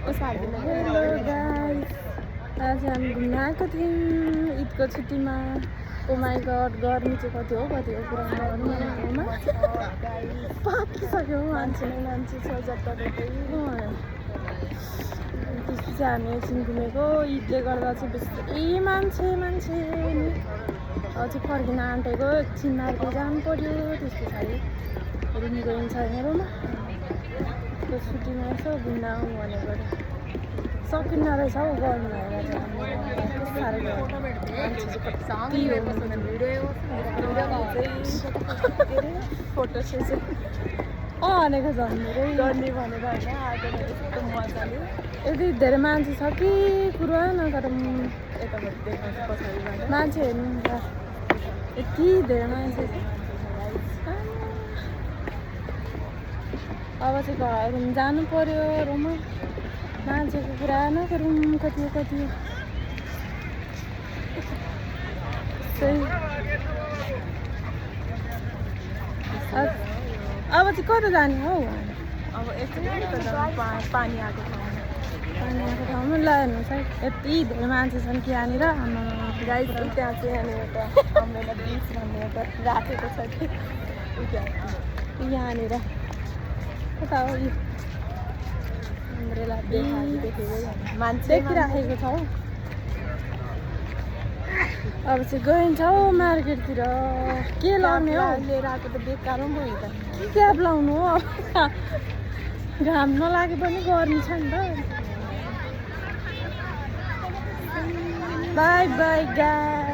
Hello guys, आज हामी घुम्न आएको थियौँ ईदको छुट्टीमा। ओ माई गड, गर्मी चाहिँ कति हो पुरा गर्मी ठाउँमा पाकिसक्यो मान्छे छ जता त्यसपछि हामी एकछिन घुमेको। ईदले गर्दा चाहिँ बेसी मान्छे नि अझै फर्किन आँटेको। एकछिन मार्केट जानु पर्यो, त्यस पछाडि रुम गइन्छ मेरोमा। त्यो छुट्टीमा यसो घुम्न आउँ भनेको सकिन्न रहेछ हौ गर्नु भएर फोटो सेसन भनेको झन् धेरै गर्ने भनेर होइन आएको यस्तो मजाले। यति धेरै मान्छे छ कि कुरो न, तर यताबाट देखाउँछ पछाडिबाट मान्छे हेर्नु यति धेरै मान्छे छ। अब चाहिँ घर रुम जानु पर्यो। रुममा मान्छेको कुरा न, रुम कति अब चाहिँ कता जाने हौ? अब एकछिन पानी आएको ठाउँमा ल हेर्नुहोस् है, यति धेरै मान्छे छन् कि यहाँनिर। गाइस त्यहाँ चाहिँ यहाँनिर एउटा अम्ब्रेला बिच भन्ने एउटा राखेको छ कि यहाँनिर कता हो यो अम्ब्रेला मान्छे देखिराखेको छ हौ। अब चाहिँ गइन्छौँ मार्केटतिर। के लाउने हो? लिएर आएको त बेकार हो भयो त। के क्याब लाउनु हो? घाम नलागे पनि गर्मी छ नि त। By by guys.